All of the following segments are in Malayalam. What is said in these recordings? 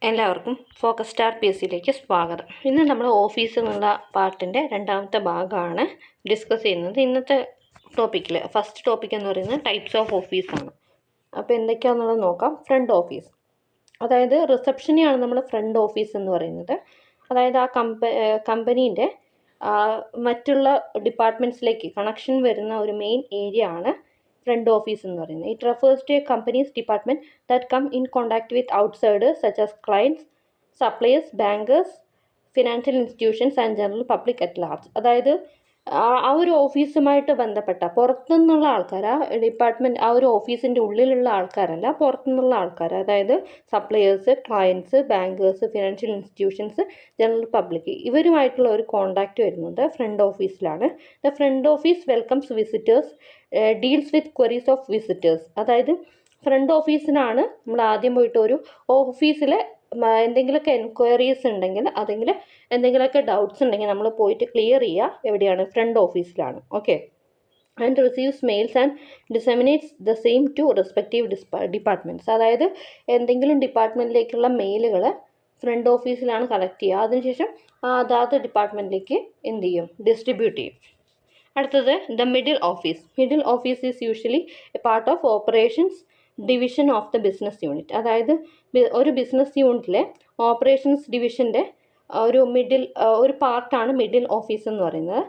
എല്ലാവർക്കും ഫോക്കസ് സ്റ്റാർ പി എസ് സിയിലേക്ക് സ്വാഗതം. ഇന്ന് നമ്മൾ ഓഫീസ് എന്നുള്ള പാർട്ടിൻ്റെ രണ്ടാമത്തെ ഭാഗമാണ് ഡിസ്കസ് ചെയ്യുന്നത്. ഇന്നത്തെ ടോപ്പിക്കിൽ ഫസ്റ്റ് ടോപ്പിക് എന്ന് പറയുന്നത് ടൈപ്സ് ഓഫ് ഓഫീസാണ്. അപ്പോൾ എന്തൊക്കെയാണെന്നുള്ളത് നോക്കാം. ഫ്രണ്ട് ഓഫീസ്, അതായത് റിസപ്ഷനെയാണ് നമ്മൾ ഫ്രണ്ട് ഓഫീസ് എന്ന് പറയുന്നത്. അതായത് ആ കമ്പനീൻ്റെ മറ്റുള്ള ഡിപ്പാർട്ട്മെൻറ്റ്സിലേക്ക് കണക്ഷൻ വരുന്ന ഒരു മെയിൻ ഏരിയ ആണ് ഫ്രണ്ട് ഓഫീസ് എന്ന് പറയുന്നത്. It refers to a company's department that come in contact with outsiders such as clients, suppliers, bankers, financial institutions and general public at large. അതായത് ആ ഒരു ഓഫീസുമായിട്ട് ബന്ധപ്പെട്ട പുറത്തുനിന്നുള്ള ആൾക്കാർ, ആ ഡിപ്പാർട്ട്മെൻറ്റ് ആ ഒരു ഓഫീസിൻ്റെ ഉള്ളിലുള്ള ആൾക്കാരല്ല, പുറത്തുനിന്നുള്ള ആൾക്കാർ, അതായത് suppliers, clients, bankers, financial institutions, general public, ഇവരുമായിട്ടുള്ള ഒരു കോൺടാക്റ്റ് വരുന്നത് ഫ്രണ്ട് ഓഫീസിലാണ്. The front office welcomes visitors, deals with queries of visitors. അതായത് ഫ്രണ്ട് ഓഫീസിനാണ് നമ്മൾ ആദ്യം പോയിട്ട് ഒരു ഓഫീസിൽ എന്തെങ്കിലുമൊക്കെ എൻക്വയറീസ് ഉണ്ടെങ്കിൽ, അതെങ്കിൽ എന്തെങ്കിലുമൊക്കെ ഡൗട്ട്സ് ഉണ്ടെങ്കിൽ നമ്മൾ പോയിട്ട് ക്ലിയർ ചെയ്യുക എവിടെയാണ്? ഫ്രണ്ട് ഓഫീസിലാണ്. Okay. And receives mails and disseminates the same to respective departments. അതായത് എന്തെങ്കിലും ഡിപ്പാർട്ട്മെൻറ്റിലേക്കുള്ള മെയിലുകൾ ഫ്രണ്ട് ഓഫീസിലാണ് കളക്ട് ചെയ്യുക. അതിനുശേഷം അതാത് ഡിപ്പാർട്ട്മെൻറ്റിലേക്ക് എന്ത് ചെയ്യും? ഡിസ്ട്രിബ്യൂട്ട് ചെയ്യും. അടുത്തത് the middle office. Middle office is usually A part of operations division of the business unit. അതായത് ഒരു ബിസിനസ് യൂണിറ്റിലെ ഓപ്പറേഷൻസ് ഡിവിഷൻ്റെ ഒരു പാർട്ടാണ് മിഡിൽ ഓഫീസ് എന്ന് പറയുന്നത്.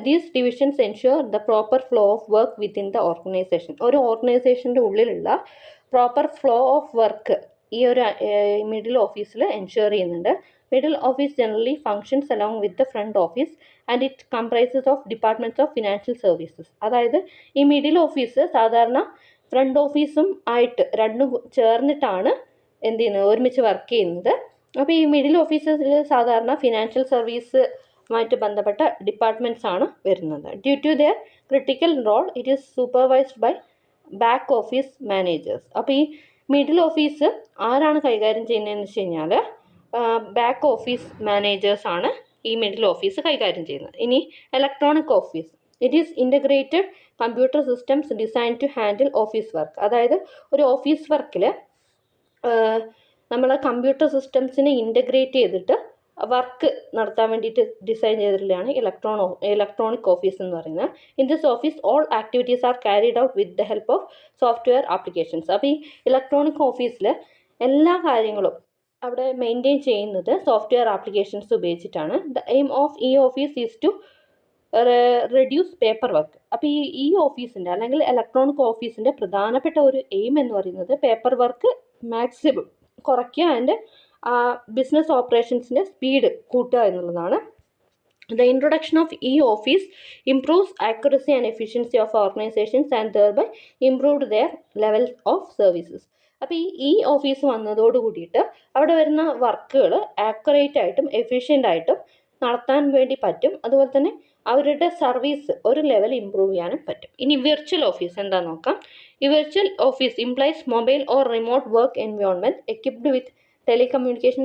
These divisions ensure the proper flow of work within the organisation. ഒരു ഓർഗനൈസേഷൻ്റെ ഉള്ളിലുള്ള പ്രോപ്പർ ഫ്ലോ ഓഫ് വർക്ക് ഈ ഒരു മിഡിൽ ഓഫീസിൽ എൻഷ്യൂർ ചെയ്യുന്നുണ്ട്. Middle office generally functions along with the front office and it comprises of departments of financial services. അതായത് ഈ മിഡിൽ ഓഫീസ് സാധാരണ ഫ്രണ്ട് ഓഫീസും ആയിട്ട് രണ്ടും ചേർന്നിട്ടാണ് എന്ത് ചെയ്യുന്നത്? ഒരുമിച്ച് വർക്ക് ചെയ്യുന്നത്. അപ്പോൾ ഈ മിഡിൽ ഓഫീസിൽ സാധാരണ ഫിനാൻഷ്യൽ സർവീസുമായിട്ട് ബന്ധപ്പെട്ട ഡിപ്പാർട്ട്മെൻറ്റ്സ് ആണ് വരുന്നത്. Due to their critical role it is supervised by back office managers. അപ്പോൾ ഈ മിഡിൽ ഓഫീസ് ആരാണ് കൈകാര്യം ചെയ്യുന്നതെന്ന് വെച്ച് കഴിഞ്ഞാൽ ബാക്ക് ഓഫീസ് മാനേജേഴ്സ് ആണ് ഈ മിഡിൽ ഓഫീസ് കൈകാര്യം ചെയ്യുന്നത്. ഇനി electronic office, it is integrated computer systems design to handle office work. അതായത് ഒരു ഓഫീസ് വർക്കിൽ നമ്മൾ കമ്പ്യൂട്ടർ സിസ്റ്റംസിനെ ഇൻ്റഗ്രേറ്റ് ചെയ്തിട്ട് വർക്ക് നടത്താൻ വേണ്ടിയിട്ട് ഡിസൈൻ ചെയ്തിട്ടുള്ളതാണ് ഇലക്ട്രോണിക് ഓഫീസ് എന്ന് പറയുന്നത്. In this office all activities are carried out with the help of software applications. അപ്പോൾ ഈ ഇലക്ട്രോണിക് ഓഫീസിൽ എല്ലാ കാര്യങ്ങളും അവിടെ മെയിൻറ്റെയിൻ ചെയ്യുന്നത് സോഫ്റ്റ്വെയർ ആപ്ലിക്കേഷൻസ് ഉപയോഗിച്ചിട്ടാണ്. ദ എയിം ഓഫ് ഈ office is to reduce paper work. അപ്പോൾ ഈ ഓഫീസിൻ്റെ അല്ലെങ്കിൽ ഇലക്ട്രോണിക് ഓഫീസിൻ്റെ പ്രധാനപ്പെട്ട ഒരു എയിം എന്ന് പറയുന്നത് പേപ്പർ വർക്ക് മാക്സിമം കുറയ്ക്കുക ആൻഡ് ബിസിനസ് ഓപ്പറേഷൻസിൻ്റെ സ്പീഡ് കൂട്ടുക എന്നുള്ളതാണ്. The introduction of e-office improves accuracy and efficiency of organizations and thereby improved their level of services. അപ്പോൾ ഈ ഓഫീസ് വന്നതോട് കൂടിയിട്ട് അവിടെ വരുന്ന വർക്കുകൾ ആക്യുറേറ്റ് ആയിട്ടും എഫിഷ്യൻ്റ് ആയിട്ടും നടത്താൻ വേണ്ടി പറ്റും. അതുപോലെ തന്നെ അവരുടെ സർവീസ് ഒരു ലെവൽ ഇമ്പ്രൂവ് ചെയ്യാനും പറ്റും. ഇനി വിർച്വൽ ഓഫീസ് എന്താണെന്ന് നോക്കാം. ഈ virtual office implies mobile or remote work environment equipped with telecommunication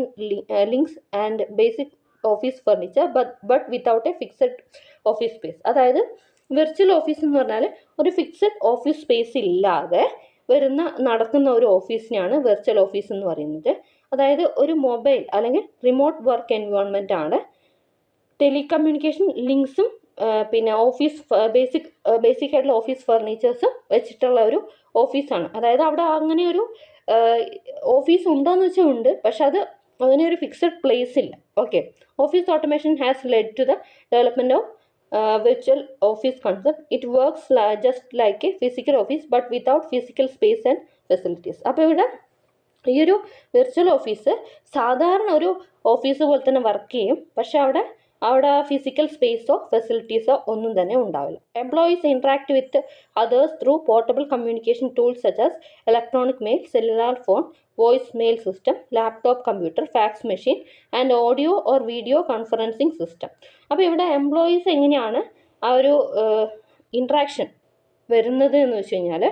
links and basic office furniture but without A fixed office space. അതായത് വിർച്വൽ ഓഫീസ് എന്ന് പറഞ്ഞാൽ ഒരു ഫിക്സഡ് ഓഫീസ് സ്പേസ് ഇല്ലാതെ നടക്കുന്ന ഒരു ഓഫീസിനെയാണ് വിർച്വൽ ഓഫീസ് എന്ന് പറയുന്നത്. അതായത് ഒരു മൊബൈൽ അല്ലെങ്കിൽ റിമോട്ട് വർക്ക് എൻവയോൺമെൻ്റ് ആണ്, ടെലികമ്മ്യൂണിക്കേഷൻ ലിങ്ക്സും പിന്നെ ഓഫീസ് ബേസിക് ആയിട്ടുള്ള ഓഫീസ് ഫർണിച്ചേഴ്സും വെച്ചിട്ടുള്ള ഒരു ഓഫീസാണ്. അതായത് അവിടെ അങ്ങനെ ഒരു ഓഫീസ് ഉണ്ടോയെന്ന് വെച്ചാൽ ഉണ്ട്, പക്ഷെ അങ്ങനെ ഒരു ഫിക്സഡ് പ്ലേസ് ഇല്ല. Okay. Office automation has led to the development of virtual office concept. It works just like a physical office but without physical space and facilities. അപ്പോൾ ഇവിടെ ഈ ഒരു വിർച്വൽ ഓഫീസ് സാധാരണ ഒരു ഓഫീസ് പോലെ തന്നെ വർക്ക് ചെയ്യും, പക്ഷെ അവിടെ ഫിസിക്കൽ സ്പേസോ ഫെസിലിറ്റീസോ ഒന്നും തന്നെ ഉണ്ടാവില്ല. Employees interact with others through portable communication tools such as electronic mail, cellular phone, voice mail system, laptop computer, fax machine and audio or video conferencing system. അപ്പോൾ ഇവിടെ എംപ്ലോയീസ് എങ്ങനെയാണ് ആ ഒരു ഇൻട്രാക്ഷൻ വരുന്നത് എന്ന് വെച്ച് കഴിഞ്ഞാൽ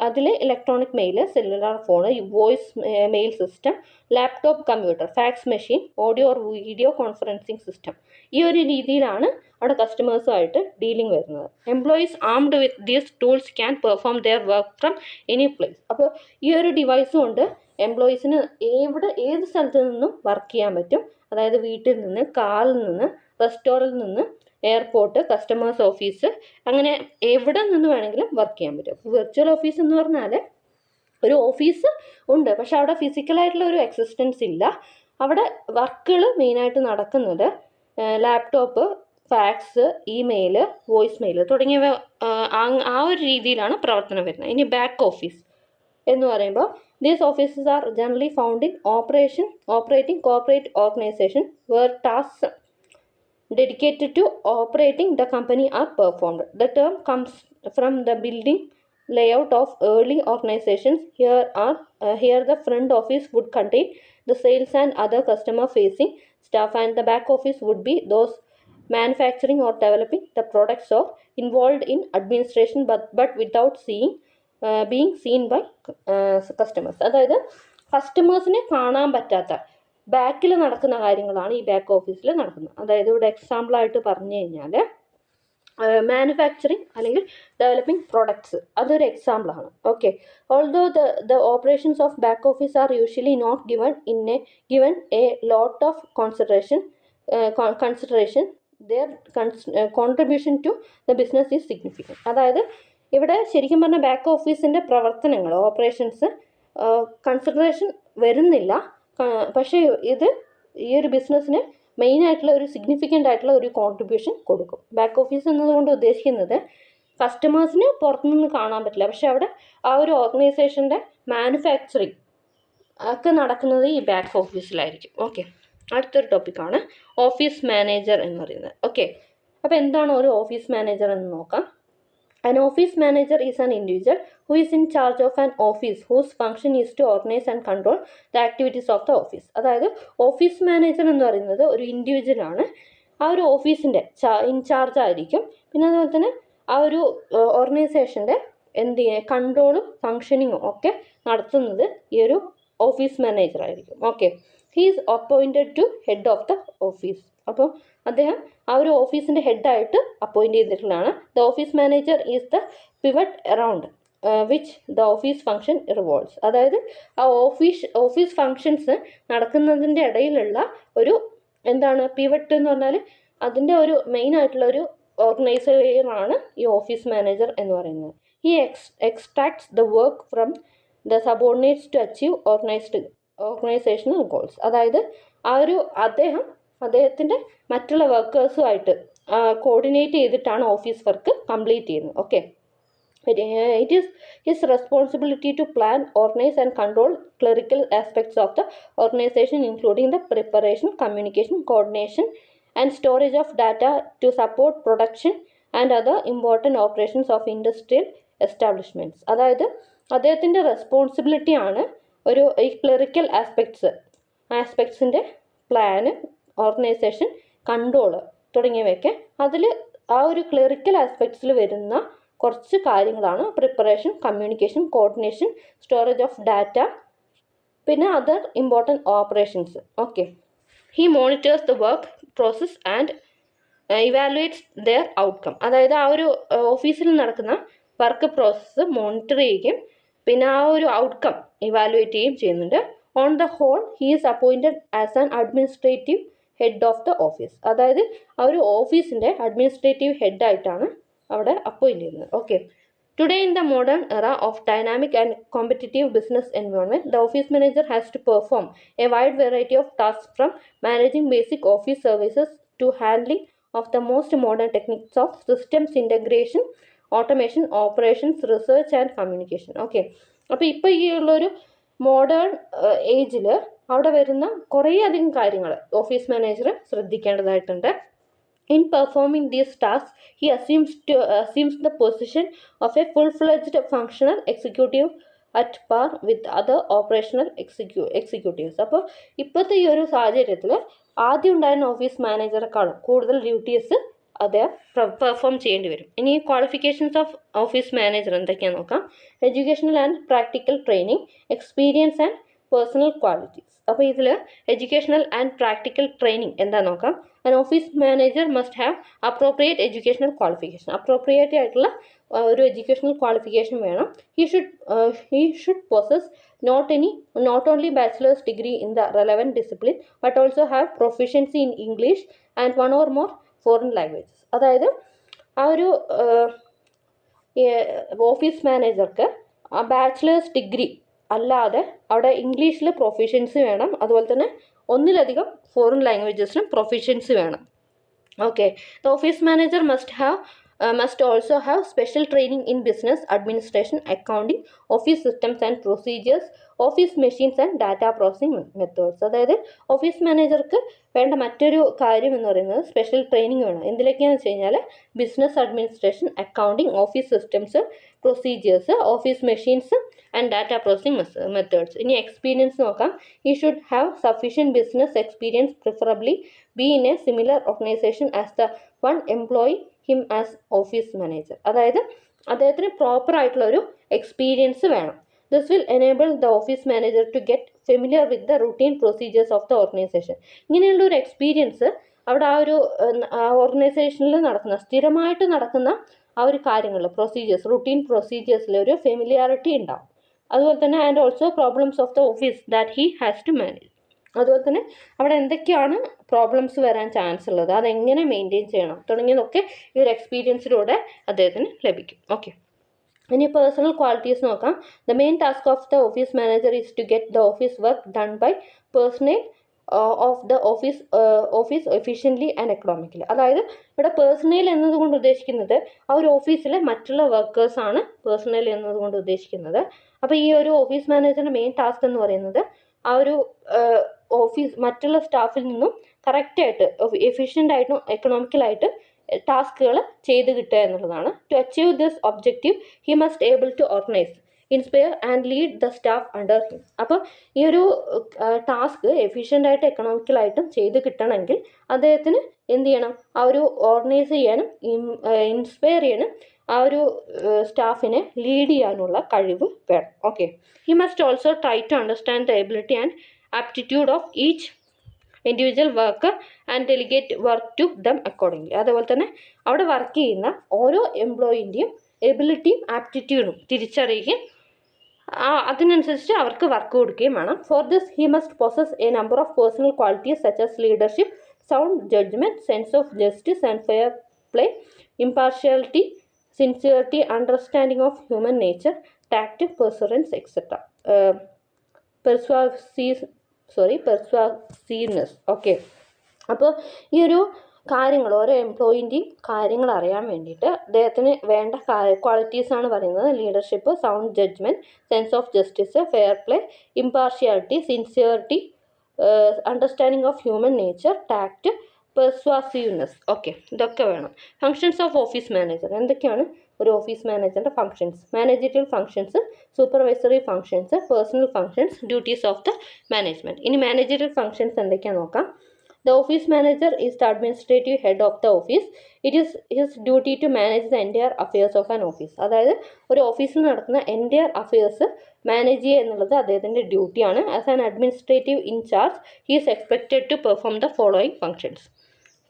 അതിൽ electronic mail, cellular phone, voice mail system, laptop computer, fax machine, audio or video conferencing system. ഈ ഒരു രീതിയിലാണ് അവിടെ കസ്റ്റമേഴ്സുമായിട്ട് ഡീലിംഗ് വരുന്നത്. Employees armed with these tools can perform their work from any place. അപ്പോൾ ഈ ഒരു ഡിവൈസ് കൊണ്ട് എംപ്ലോയീസിന് ഏത് സ്ഥലത്ത് നിന്നും വർക്ക് ചെയ്യാൻ പറ്റും. അതായത് വീട്ടിൽ നിന്ന്, കാറിൽ നിന്ന്, റെസ്റ്റോറൻറ്റിൽ നിന്ന്, എയർപോർട്ട്, കസ്റ്റമേഴ്സ് ഓഫീസ്, അങ്ങനെ എവിടെ നിന്ന് വേണമെങ്കിലും വർക്ക് ചെയ്യാൻ പറ്റും. വിർച്വൽ ഓഫീസ് എന്ന് പറഞ്ഞാൽ ഒരു ഓഫീസ് ഉണ്ട്, പക്ഷെ അവിടെ ഫിസിക്കലായിട്ടുള്ള ഒരു എക്സിസ്റ്റൻസ് ഇല്ല. അവിടെ വർക്കുകൾ മെയിനായിട്ട് നടക്കുന്നത് laptop, fax, email, voice mail തുടങ്ങിയവ ആ ഒരു രീതിയിലാണ് പ്രവർത്തനം വരുന്നത്. ഇനി ബാക്ക് ഓഫീസ് എന്ന് പറയുമ്പോൾ these offices are generally found in operating corporate organisation where tasks dedicated to operating the company are performed. The term comes from the building layout of early organizations. Here the front office would contain the sales and other customer facing staff, and the back office would be those manufacturing or developing the products or involved in administration but without being seen by customers. അതായത് കസ്റ്റമേഴ്സിനെ കാണാൻ പറ്റാത്ത ബാക്കിൽ നടക്കുന്ന കാര്യങ്ങളാണ് ഈ ബാക്ക് ഓഫീസിൽ നടക്കുന്നത്. അതായത് ഇവിടെ എക്സാമ്പിളായിട്ട് പറഞ്ഞു കഴിഞ്ഞാൽ മാനുഫാക്ചറിങ് അല്ലെങ്കിൽ ഡെവലപ്പിംഗ് പ്രോഡക്ട്സ്, അതൊരു എക്സാമ്പിളാണ്. Okay, although the operations of back office are usually not given a lot of consideration, their contribution to the business is significant. അതായത് ഇവിടെ ശരിക്കും പറഞ്ഞാൽ ബാക്ക് ഓഫീസിൻ്റെ പ്രവർത്തനങ്ങൾ, ഓപ്പറേഷൻസ് കൺസിഡറേഷൻ വരുന്നില്ല. പക്ഷേ ഈ ഒരു ബിസിനസ്സിന് മെയിനായിട്ടുള്ള ഒരു സിഗ്നിഫിക്കൻ്റ് ആയിട്ടുള്ള ഒരു കോൺട്രിബ്യൂഷൻ കൊടുക്കും. ബാക്ക് ഓഫീസ് എന്നതുകൊണ്ട് ഉദ്ദേശിക്കുന്നത് കസ്റ്റമേഴ്സിന് പുറത്തുനിന്ന് കാണാൻ പറ്റില്ല, പക്ഷെ അവിടെ ആ ഒരു ഓർഗനൈസേഷൻ്റെ മാനുഫാക്ചറിങ് ഒക്കെ നടക്കുന്നത് ഈ ബാക്ക് ഓഫീസിലായിരിക്കും. ഓക്കെ, അടുത്തൊരു ടോപ്പിക്കാണ് ഓഫീസ് മാനേജർ എന്ന് പറയുന്നത്. ഓക്കെ, അപ്പോൾ എന്താണ് ഒരു ഓഫീസ് മാനേജർ എന്ന് നോക്കാം. An office manager is an individual who is in charge of an office whose function is to organize and control the activities of the office. അതായത് ഓഫീസ് മാനേജർ എന്ന് പറയുന്നത് ഒരു ഇൻഡിവിജ്വൽ ആണ്. ആ ഒരു ഓഫീസിൻ്റെ ഇൻചാർജ് ആയിരിക്കും. പിന്നെ അതുപോലെ തന്നെ ആ ഒരു ഓർഗനൈസേഷൻ്റെ കൺട്രോളും ഫങ്ഷനിങ്ങും ഒക്കെ നടത്തുന്നത് ഈ ഒരു ഓഫീസ് മാനേജർ ആയിരിക്കും. Okay, he is appointed to head of the office. അപ്പോൾ അദ്ദേഹം ആ ഒരു ഓഫീസിൻ്റെ ഹെഡായിട്ട് അപ്പോയിൻറ്റ് ചെയ്തിട്ടുള്ളതാണ്. The office manager is the pivot around which the office function revolves. അതായത് ആ ഓഫീസ് ഫങ്ഷൻസ് നടക്കുന്നതിൻ്റെ ഇടയിലുള്ള ഒരു പിവറ്റ് എന്ന് പറഞ്ഞാൽ അതിൻ്റെ ഒരു മെയിനായിട്ടുള്ള ഒരു ഓർഗനൈസറാണ് ഈ ഓഫീസ് മാനേജർ എന്ന് പറയുന്നത്. He extracts the work from the subordinates to achieve organisational goals. അതായത് അദ്ദേഹത്തിൻ്റെ മറ്റുള്ള വർക്കേഴ്സുമായിട്ട് കോർഡിനേറ്റ് ചെയ്തിട്ടാണ് ഓഫീസ് വർക്ക് കംപ്ലീറ്റ് ചെയ്യുന്നത്. Okay, it is his responsibility to plan, organize and control clerical aspects of the organization, including the preparation, communication, coordination and storage of data to support production and other important operations of industrial establishments. അതായത് അദ്ദേഹത്തിൻ്റെ റെസ്പോൺസിബിലിറ്റിയാണ് ഈ ക്ലറിക്കൽ ആസ്പെക്ട്സിൻ്റെ പ്ലാന്, ഓർഗനൈസേഷൻ, കൺട്രോള് തുടങ്ങിയവയൊക്കെ. അതിൽ ആ ഒരു ക്ലറിക്കൽ ആസ്പെക്ട്സിൽ വരുന്ന കുറച്ച് കാര്യങ്ങളാണ് preparation, communication, coordination, storage of data, പിന്നെ other important operations. Okay, he monitors the work process and evaluates their outcome. അതായത് ആ ഒരു ഓഫീസിൽ നടക്കുന്ന വർക്ക് പ്രോസസ്സ് മോണിറ്റർ ചെയ്യുകയും പിന്നെ ആ ഒരു ഔട്ട്കം ഇവാലുവേറ്റ് ചെയ്യുകയും ചെയ്യുന്നുണ്ട്. On the whole he is appointed as an administrative head of the office. അതായത് ആ ഒരു ഓഫീസിൻ്റെ അഡ്മിനിസ്ട്രേറ്റീവ് ഹെഡായിട്ടാണ് അവിടെ അപ്പോയിൻറ്റ് ചെയ്യുന്നത്. Okay, today in the modern era of dynamic and competitive business environment the office manager has to perform a wide variety of task from managing basic office services to handling of the most modern techniques of systems integration, automation, operations, research and communication. Okay, അപ്പോൾ ഇപ്പോൾ ഈ ഉള്ളൊരു മോഡേൺ ഏജിൽ അവിടെ വരുന്ന കുറേയധികം കാര്യങ്ങൾ ഓഫീസ് മാനേജർ ശ്രദ്ധിക്കേണ്ടതായിട്ടുണ്ട്. In performing these tasks, he assumes the position of a full-fledged functional executive at par with other operational executives. അപ്പോൾ ഇപ്പോഴത്തെ ഈ ഒരു സാഹചര്യത്തിൽ ആദ്യം ഉണ്ടായിരുന്ന ഓഫീസ് മാനേജറെക്കാളും കൂടുതൽ ഡ്യൂട്ടീസ് അത് പെർഫോം ചെയ്യേണ്ടി വരും. ഇനി ക്വാളിഫിക്കേഷൻസ് ഓഫ് ഓഫീസ് മാനേജർ എന്തൊക്കെയാണെന്ന് നോക്കാം. Educational and practical training, experience and personal qualities. അപ്പോൾ ഇതിൽ എഡ്യൂക്കേഷണൽ ആൻഡ് പ്രാക്ടിക്കൽ ട്രെയിനിങ് എന്താണെന്ന് നോക്കാം. An office manager must have appropriate educational qualification. Appropriate ആയിട്ടുള്ള ഒരു എഡ്യൂക്കേഷണൽ ക്വാളിഫിക്കേഷൻ വേണം. He should possess not only bachelor's degree in the relevant discipline but also have proficiency in English and one or more foreign languages. അതായത് ആ ഒരു ഓഫീസ് മാനേജർക്ക് ആ ബാച്ചിലേഴ്സ് ഡിഗ്രി അല്ലാതെ അവിടെ ഇംഗ്ലീഷിൽ പ്രൊഫിഷ്യൻസി വേണം, അതുപോലെ തന്നെ ഒന്നിലധികം ഫോറിൻ ലാംഗ്വേജസിലും പ്രൊഫിഷ്യൻസി വേണം. Okay, the office manager must also have special training in business administration, accounting, office systems and procedures, office machines and data processing methods. അതായത് ഓഫീസ് മാനേജർക്ക് വേണ്ട മറ്റൊരു കാര്യം എന്ന് പറയുന്നത് സ്പെഷ്യൽ ട്രെയിനിങ് വേണം. എന്തിലൊക്കെയാണെന്ന് വെച്ച് കഴിഞ്ഞാൽ business administration, accounting, office systems, procedures, office machines and data processing methods. ഇനി എക്സ്പീരിയൻസ് നോക്കാം. ഈ should have sufficient business experience, preferably be in a similar organisation as the one employ him as office manager. അതായത് അദ്ദേഹത്തിന് പ്രോപ്പർ ആയിട്ടുള്ള ഒരു എക്സ്പീരിയൻസ് വേണം. This will enable the office manager to get familiar with the routine procedures of the organisation. ഇങ്ങനെയുള്ള ഒരു എക്സ്പീരിയൻസ് അവിടെ ആ ഒരു ഓർഗനൈസേഷനിൽ സ്ഥിരമായിട്ട് നടക്കുന്ന ആ ഒരു കാര്യങ്ങൾ, പ്രൊസീജിയേഴ്സ്, റുട്ടീൻ പ്രൊസീജിയേഴ്സിൽ ഒരു ഫെമിലിയാരിറ്റി ഉണ്ടാവും. അതുപോലെ തന്നെ and also problems of the office that he has to manage. അതുപോലെ തന്നെ അവിടെ എന്തൊക്കെയാണ് പ്രോബ്ലംസ് വരാൻ ചാൻസ് ഉള്ളത്, അതെങ്ങനെ മെയിൻറ്റെയിൻ ചെയ്യണം തുടങ്ങിയതൊക്കെ ഈ ഒരു എക്സ്പീരിയൻസിലൂടെ അദ്ദേഹത്തിന് ലഭിക്കും. ഓക്കെ, ഇനി പേഴ്സണൽ ക്വാളിറ്റീസ് നോക്കാം. The main task of the office manager is to get the office work done by personnel of the office efficiently and economically. അതായത് ഇവിടെ പേഴ്സണൽ എന്നതുകൊണ്ട് ഉദ്ദേശിക്കുന്നത് ആ ഒരു ഓഫീസിലെ മറ്റുള്ള വർക്കേഴ്സാണ് പേഴ്സണൽ എന്നതുകൊണ്ട് ഉദ്ദേശിക്കുന്നത്. അപ്പോൾ ഈ ഒരു ഓഫീസ് മാനേജറിൻ്റെ മെയിൻ ടാസ്ക് എന്ന് പറയുന്നത് ആ ഒരു മറ്റുള്ള സ്റ്റാഫിൽ നിന്നും കറക്റ്റായിട്ട് എഫിഷ്യൻ്റായിട്ടും എക്കണോമിക്കലായിട്ട് ടാസ്കുകൾ ചെയ്ത് കിട്ടുക എന്നുള്ളതാണ്. To achieve this objective he must able to organise, inspire and lead the staff under him. അപ്പോൾ ഈ ഒരു ടാസ്ക് എഫിഷ്യൻ്റായിട്ട് എക്കണോമിക്കലായിട്ടും ചെയ്ത് കിട്ടണമെങ്കിൽ അദ്ദേഹത്തിന് എന്ത് ചെയ്യണം, ആ ഒരു ഓർഗനൈസ് ചെയ്യാനും ഇൻസ്പയർ ചെയ്യാനും ആ ഒരു സ്റ്റാഫിനെ ലീഡ് ചെയ്യാനുള്ള കഴിവ് വേണം. Okay, he must also try to understand the ability and aptitude of each individual worker and delegate work to them accordingly. അതുപോലെ തന്നെ അവിടെ വർക്ക് ചെയ്യുന്ന ഓരോ എംപ്ലോയിൻ്റെയും എബിലിറ്റിയും ആപ്റ്റിറ്റ്യൂഡും തിരിച്ചറിയുകയും അതിനനുസരിച്ച് അവർക്ക് വർക്ക് കൊടുക്കുകയും വേണം. For this he must possess a number of personal qualities such as leadership, sound judgement, sense of justice and fair play, impartiality, sincerity, understanding of human nature, tact, perseverance etcetera. Persuasiveness. Okay, അപ്പോൾ ഈ ഒരു കാര്യങ്ങൾ ഓരോ എംപ്ലോയിൻ്റെയും കാര്യങ്ങൾ അറിയാൻ വേണ്ടിയിട്ട് അദ്ദേഹത്തിന് വേണ്ട ക്വാളിറ്റീസാണ് പറയുന്നത്. Leadership, sound judgement, sense of justice, fair play, impartiality, sincerity, understanding of human nature, tact, persuasiveness. Okay, ഇതൊക്കെ വേണം. Functions of office manager. എന്തൊക്കെയാണ് ഒരു ഓഫീസ് മാനേജറിൻ്റെ functions? Managerial functions, supervisory functions, personnel functions, duties of the management. ഇനി മാനേജറിയൽ ഫങ്ഷൻസ് എന്തൊക്കെയാണെന്ന് നോക്കാം. The office manager is the administrative head of the office. It is his duty to manage the entire affairs of an office. അതായത് ഒരു ഓഫീസിൽ നടക്കുന്ന എൻറ്റയർ അഫയേഴ്സ് മാനേജ് ചെയ്യുക എന്നുള്ളത് അദ്ദേഹത്തിൻ്റെ ഡ്യൂട്ടിയാണ്. As an administrative in charge he is expected to perform the following functions: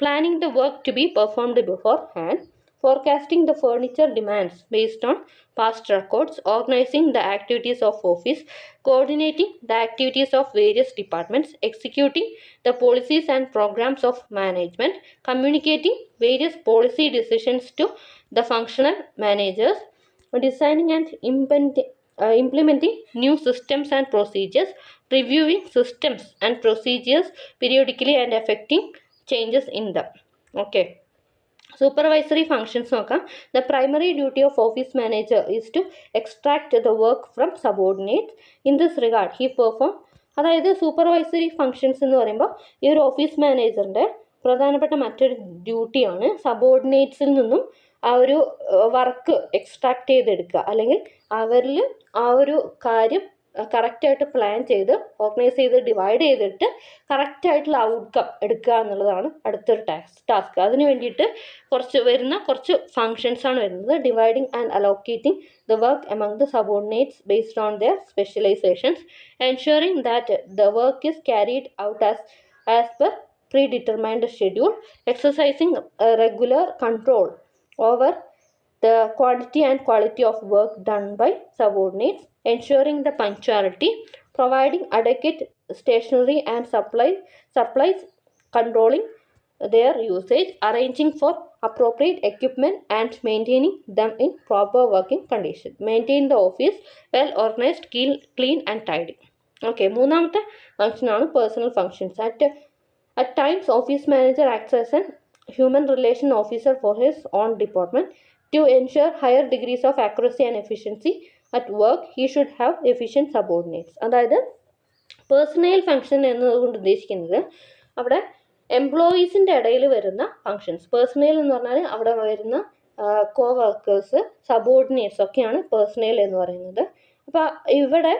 planning the work to be performed beforehand, forecasting the furniture demands based on past records, organizing the activities of office, coordinating the activities of various departments, executing the policies and programs of management, communicating various policy decisions to the functional managers, designing and implementing new systems and procedures, reviewing systems and procedures periodically and effecting changes in them. Okay. Supervisory functions നോക്കാം. The primary duty of office manager is to extract the work from subordinates. In this regard, he perform, അതായത് സൂപ്പർവൈസറി ഫങ്ഷൻസ് എന്ന് പറയുമ്പോൾ ഈ ഒരു ഓഫീസ് മാനേജറിൻ്റെ പ്രധാനപ്പെട്ട മറ്റൊരു ഡ്യൂട്ടിയാണ് സബോർഡിനേറ്റ്സിൽ നിന്നും ആ ഒരു വർക്ക് എക്സ്ട്രാക്ട് ചെയ്തെടുക്കുക, അല്ലെങ്കിൽ അവരിൽ ആ ഒരു കാര്യം കറക്റ്റായിട്ട് പ്ലാൻ ചെയ്ത് ഓർഗനൈസ് ചെയ്ത് ഡിവൈഡ് ചെയ്തിട്ട് കറക്റ്റായിട്ടുള്ള ഔട്ട്കം എടുക്കുക എന്നുള്ളതാണ് അടുത്തൊരു ടാസ്ക്. അതിന് വേണ്ടിയിട്ട് കുറച്ച് ഫങ്ഷൻസാണ് വരുന്നത്. Dividing and allocating the work among the subordinates based on their specializations, ensuring that the work is carried out as per predetermined schedule, exercising regular control over the quantity and quality of work done by subordinates, ensuring the punctuality, providing adequate stationery and supplies, controlling their usage, arranging for appropriate equipment and maintaining them in proper working condition. Maintain the office well organized, clean and tidy. Okay, മൂന്നാമത്തെ ഫംഗ്ഷനാണ് personal functions. At times, office manager acts as a human relation officer for his own department. To ensure higher degrees of accuracy and efficiency at work, he should have efficient subordinates. അതായത് പേഴ്സണൽ ഫങ്ഷൻ എന്നതുകൊണ്ട് ഉദ്ദേശിക്കുന്നത് അവിടെ എംപ്ലോയീസിൻ്റെ ഇടയിൽ വരുന്ന ഫങ്ഷൻസ്. പേഴ്സണൽ എന്ന് പറഞ്ഞാൽ അവിടെ വരുന്ന കോ വർക്കേഴ്സ്, സബോർഡിനേറ്റ്സ് ഒക്കെയാണ് പേഴ്സണൽ എന്ന് പറയുന്നത്. അപ്പോൾ ഇവിടെ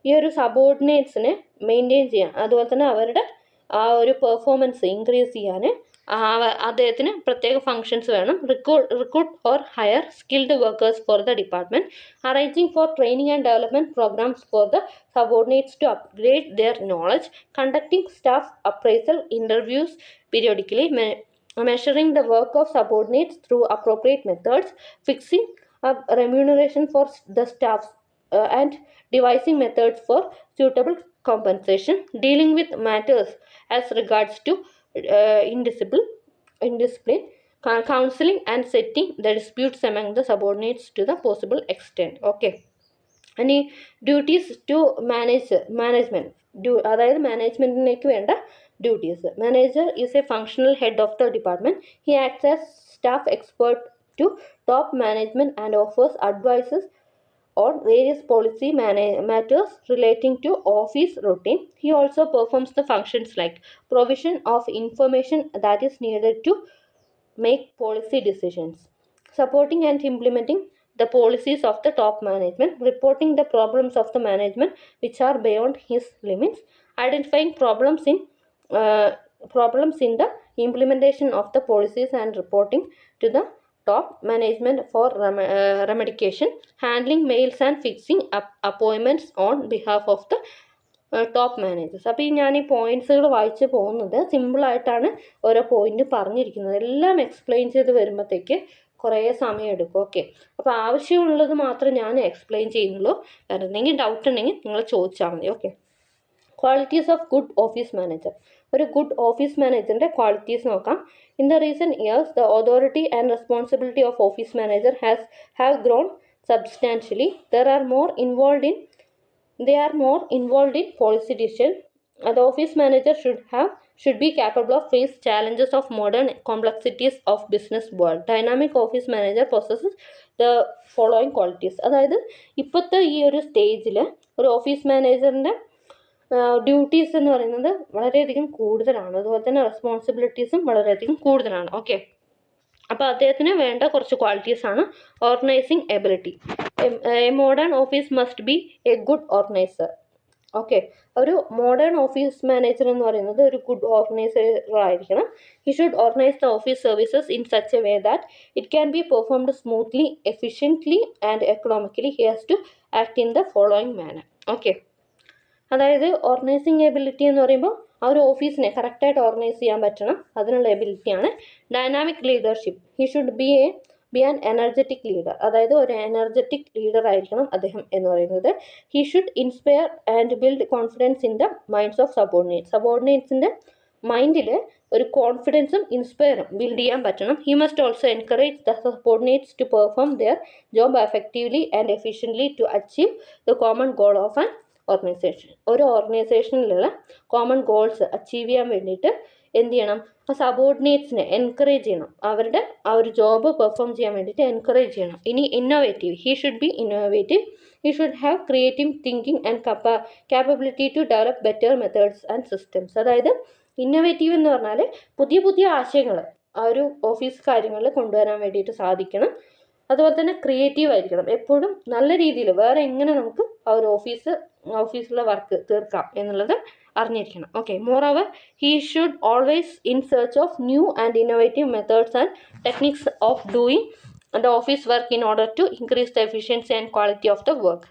ഈ ഒരു സബോർഡിനേറ്റ്സിനെ മെയിൻറ്റെയിൻ ചെയ്യാൻ, അതുപോലെ തന്നെ അവരുടെ ആ ഒരു പെർഫോമൻസ് ഇൻക്രീസ് ചെയ്യാൻ അദ്ദേഹത്തിന് പ്രത്യേക ഫങ്ഷൻസ് വേണം. Recruit or hire skilled workers for the department, arranging for training and development programmes for the subordinates to upgrade their knowledge, conducting staff appraisal interviews periodically, measuring the work of subordinates through appropriate methods, fixing up remuneration for the staff, and devising methods for suitable compensation, dealing with matters as regards to indiscipline, counseling and setting the disputes among the subordinates to the possible extent. Okay. ഇനി ഡ്യൂട്ടീസ് ടു മാനേജ്മെൻറ്റ്, അതായത് മാനേജ്മെൻറ്റിലേക്ക് വേണ്ട duties. Manager is a functional head of the department. He acts as staff expert to top management and offers advises on various policy matters relating to office routine. He also performs the functions like provision of information that is needed to make policy decisions, supporting and implementing the policies of the top management, reporting the problems of the management which are beyond his limits, identifying problems in the implementation of the policies and reporting to the top management for remediation, handling mails and fixing appointments on behalf of the top managers. അപ്പോൾ ഞാൻ ഈ പോയിൻറ്റ്സുകൾ വായിച്ച് പോകുന്നത് സിമ്പിളായിട്ടാണ് ഓരോ പോയിന്റ് പറഞ്ഞിരിക്കുന്നത്. എല്ലാം എക്സ്പ്ലെയിൻ ചെയ്ത് വരുമ്പോഴത്തേക്ക് കുറേ സമയം എടുക്കും. ഓക്കെ, അപ്പോൾ ആവശ്യമുള്ളത് മാത്രം ഞാൻ എക്സ്പ്ലെയിൻ ചെയ്യുന്നുള്ളൂ. വേറെ എന്തെങ്കിലും ഡൗട്ട് ഉണ്ടെങ്കിൽ നിങ്ങൾ ചോദിച്ചാൽ മതി. Okay, qualities of good office manager. ഒരു ഗുഡ് ഓഫീസ് മാനേജറിൻ്റെ ക്വാളിറ്റീസ് നോക്കാം. In the recent years the authority and responsibility of office manager have grown substantially. They are more involved in policy decision. The office manager should be capable of face challenges of modern complexities of business world. Dynamic office manager possesses the following qualities. അതായത് ഇപ്പോഴത്തെ ഈ ഒരു സ്റ്റേജിൽ ഒരു ഓഫീസ് മാനേജറിൻ്റെ ഡ്യൂട്ടീസ് എന്ന് പറയുന്നത് വളരെയധികം കൂടുതലാണ്, അതുപോലെ തന്നെ റെസ്പോൺസിബിലിറ്റീസും വളരെയധികം കൂടുതലാണ്. ഓക്കെ, അപ്പോൾ അദ്ദേഹത്തിന് വേണ്ട കുറച്ച് ക്വാളിറ്റീസാണ്. Organising ability. A modern office must be a good organiser. Okay, ഒരു മോഡേൺ ഓഫീസ് മാനേജർ എന്ന് പറയുന്നത് ഒരു ഗുഡ് ഓർഗനൈസർ ആയിരിക്കണം. He should organise the office services in such a way that it can be performed smoothly, efficiently and economically. He has to act in the following manner. Okay, അതായത് ഓർഗനൈസിങ് എബിലിറ്റി എന്ന് പറയുമ്പോൾ ആ ഒരു ഓഫീസിനെ കറക്റ്റായിട്ട് ഓർഗനൈസ് ചെയ്യാൻ പറ്റണം, അതിനുള്ള എബിലിറ്റിയാണ്. Dynamic leadership. He should be an energetic leader, അതായത് ഒരു എനർജറ്റിക് ലീഡർ ആയിരിക്കണം അദ്ദേഹം എന്ന് പറയുന്നത്. He should inspire and build confidence in the minds of സബോർഡിനേറ്റ്സിൻ്റെ മൈൻഡിൽ ഒരു കോൺഫിഡൻസും ഇൻസ്പയറും ബിൽഡ് ചെയ്യാൻ പറ്റണം. He must also encourage the subordinates to perform their job effectively and efficiently to achieve the common goal of an organisation. ഒരു ഓർഗനൈസേഷനിലുള്ള കോമൺ ഗോൾസ് അച്ചീവ് ചെയ്യാൻ വേണ്ടിയിട്ട് എന്ത് ചെയ്യണം? ആ സബോർഡിനേറ്റ്സിനെ എൻകറേജ് ചെയ്യണം, അവരുടെ ആ ഒരു ജോബ് പെർഫോം ചെയ്യാൻ വേണ്ടിയിട്ട് എൻകറേജ് ചെയ്യണം. ഇനി innovative. He should be innovative. He should have creative thinking and capability to develop better methods and systems. അതായത് ഇന്നോവേറ്റീവ് എന്ന് പറഞ്ഞാൽ പുതിയ പുതിയ ആശയങ്ങൾ ആ ഒരു ഓഫീസ് കാര്യങ്ങളിൽ കൊണ്ടുവരാൻ വേണ്ടിയിട്ട് സാധിക്കണം. അതുപോലെ തന്നെ ക്രിയേറ്റീവ് ആയിരിക്കണം. എപ്പോഴും നല്ല രീതിയിൽ വേറെ എങ്ങനെ നമുക്ക് ആ ഒരു ഓഫീസിലെ വർക്ക് തീർക്കാം എന്നുള്ളത് അറിഞ്ഞിരിക്കണം. Okay, moreover he should always in search of new and innovative methods and techniques of doing the office work in order to increase the efficiency and quality of the work.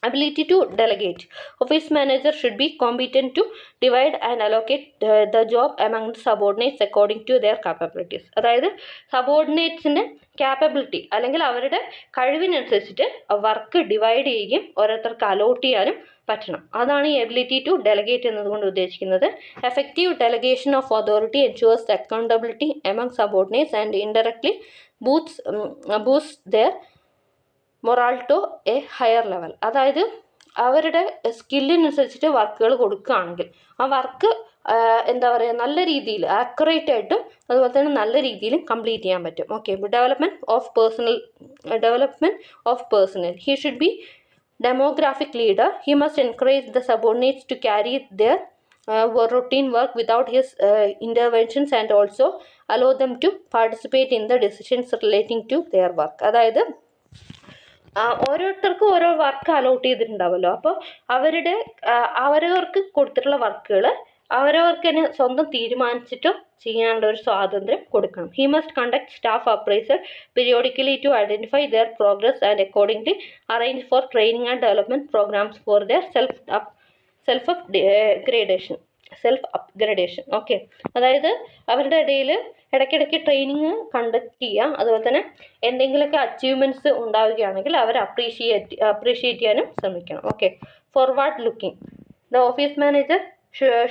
Ability to delegate. Office manager should be competent to divide and allocate the job among the subordinates according to their capabilities. അതായത് സബോർഡിനേറ്റ്സിൻ്റെ ക്യാപ്പബിലിറ്റി അല്ലെങ്കിൽ അവരുടെ കഴിവിനനുസരിച്ചിട്ട് വർക്ക് ഡിവൈഡ് ചെയ്യുകയും ഓരോരുത്തർക്ക് അലോട്ട് ചെയ്യാനും പറ്റണം. അതാണ് ഈ എബിലിറ്റി ടു ഡെലഗേറ്റ് എന്നതുകൊണ്ട് ഉദ്ദേശിക്കുന്നത്. Effective delegation of authority ensures accountability among subordinates and indirectly boost their morale to a higher level. അതായത് അവരുടെ സ്കില്ലിനനുസരിച്ചിട്ട് വർക്കുകൾ കൊടുക്കുകയാണെങ്കിൽ ആ വർക്ക് എന്താ പറയുക, നല്ല രീതിയിൽ ആക്യുറേറ്റ് ആയിട്ടും അതുപോലെ തന്നെ നല്ല രീതിയിലും കംപ്ലീറ്റ് ചെയ്യാൻ പറ്റും. Okay, development of personal. He should B demographic leader. He must encourage the subordinates to carry their routine work without his interventions and also allow them to participate in the decisions relating to their work. അതായത് ഓരോരുത്തർക്കും ഓരോ വർക്ക് അലോട്ട് ചെയ്തിട്ടുണ്ടാവുമല്ലോ. അപ്പോൾ അവരവർക്ക് കൊടുത്തിട്ടുള്ള വർക്കുകൾ അവരവർക്ക് തന്നെ സ്വന്തം തീരുമാനിച്ചിട്ടോ ചെയ്യാനുള്ള ഒരു സ്വാതന്ത്ര്യം കൊടുക്കണം. He must conduct staff appraisal periodically to identify their progress and accordingly arrange for training and development programmes for their self upgradation. Okay, അതായത് അവരുടെ ഇടയിൽ ഇടയ്ക്കിടയ്ക്ക് ട്രെയിനിങ് കണ്ടക്ട് ചെയ്യുക. അതുപോലെ തന്നെ എന്തെങ്കിലുമൊക്കെ അച്ചീവ്മെൻറ്റ്സ് ഉണ്ടാവുകയാണെങ്കിൽ അവർ അപ്രീഷിയേറ്റ് ചെയ്യാനും ശ്രമിക്കണം. Okay, forward looking. The office manager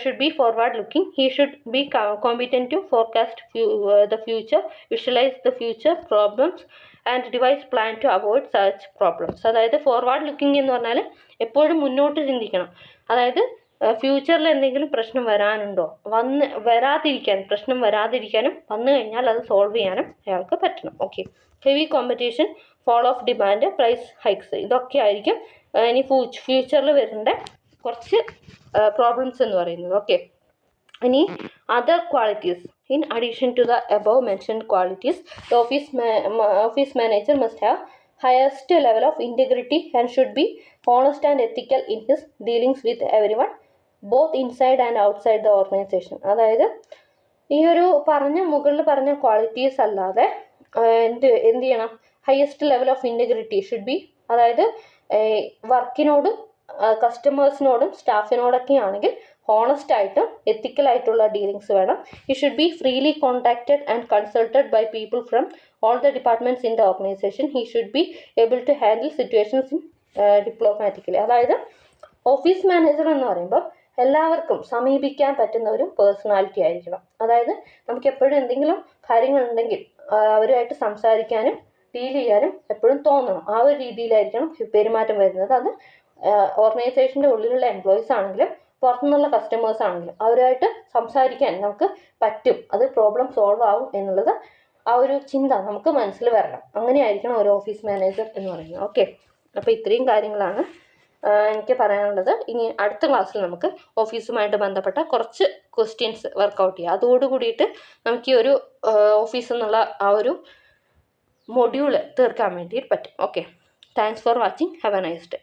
should be forward looking. He should be competent to forecast the future, visualize the future problems and devise plan to avoid such problems. അതായത് ഫോർവേഡ് ലുക്കിംഗ് എന്ന് പറഞ്ഞാൽ എപ്പോഴും മുന്നോട്ട് ചിന്തിക്കണം. അതായത് ഫ്യൂച്ചറിൽ എന്തെങ്കിലും പ്രശ്നം വരാനുണ്ടോ, പ്രശ്നം വരാതിരിക്കാനും വന്നു കഴിഞ്ഞാൽ അത് സോൾവ് ചെയ്യാനും അയാൾക്ക് പറ്റണം. Okay, heavy competition, fall of demand, price hikes, ഇതൊക്കെ ആയിരിക്കും ഇനി ഫ്യൂച്ചറിൽ വരേണ്ട കുറച്ച് പ്രോബ്ലംസ് എന്ന് പറയുന്നത്. ഓക്കെ, ഇനി other qualities. In addition to the above mentioned qualities, the office manager must have highest level of integrity and should be honest and ethical in his dealings with everyone, both inside and outside the organization. അതായത് ഈ ഒരു മുകളിൽ പറഞ്ഞ ക്വാളിറ്റീസ് അല്ലാതെ എന്ത് ചെയ്യണം, highest level of integrity should be. അതായത് വർക്കിനോടും കസ്റ്റമേഴ്സിനോടും സ്റ്റാഫിനോടൊക്കെ ആണെങ്കിൽ ഹോണസ്റ്റ് ആയിട്ടും എത്തിക്കലായിട്ടുള്ള ഡീലിങ്സ് വേണം. He should be freely contacted and consulted by people from all the departments in the organization. He should be able to handle situations in diplomatically. അതായത് ഓഫീസ് മാനേജർ എന്ന് പറയുമ്പോൾ എല്ലാവർക്കും സമീപിക്കാൻ പറ്റുന്ന ഒരു പേഴ്സണാലിറ്റി ആയിരിക്കണം. അതായത് നമുക്ക് എപ്പോഴും എന്തെങ്കിലും കാര്യങ്ങളുണ്ടെങ്കിൽ അവരുമായിട്ട് സംസാരിക്കാനും ഡീൽ ചെയ്യാനും എപ്പോഴും തോന്നണം. ആ ഒരു രീതിയിലായിരിക്കണം പെരുമാറ്റം വരുന്നത്. അത് ഓർഗനൈസേഷൻ്റെ ഉള്ളിലുള്ള എംപ്ലോയീസ് ആണെങ്കിലും പുറത്തുനിന്നുള്ള കസ്റ്റമേഴ്സ് ആണെങ്കിലും അവരുമായിട്ട് സംസാരിക്കാൻ നമുക്ക് പറ്റും, അത് പ്രോബ്ലം സോൾവ് ആവും എന്നുള്ളത് ആ ഒരു ചിന്ത നമുക്ക് മനസ്സിൽ വരണം. അങ്ങനെയായിരിക്കണം ഒരു ഓഫീസ് മാനേജർ എന്ന് പറയുന്നത്. ഓക്കെ, അപ്പോൾ ഇത്രയും കാര്യങ്ങളാണ് എനിക്ക് പറയാനുള്ളത്. ഇനി അടുത്ത ക്ലാസ്സിൽ നമുക്ക് ഓഫീസുമായിട്ട് ബന്ധപ്പെട്ട കുറച്ച് ക്വസ്റ്റ്യൻസ് വർക്കൗട്ട് ചെയ്യാം. അതോടുകൂടിയിട്ട് നമുക്ക് ഈ ഒരു ഓഫീസ് എന്നുള്ള ആ ഒരു മൊഡ്യൂള് തീർക്കാൻ വേണ്ടിയിട്ട് പറ്റും. Okay, thanks for watching. Have A nice day.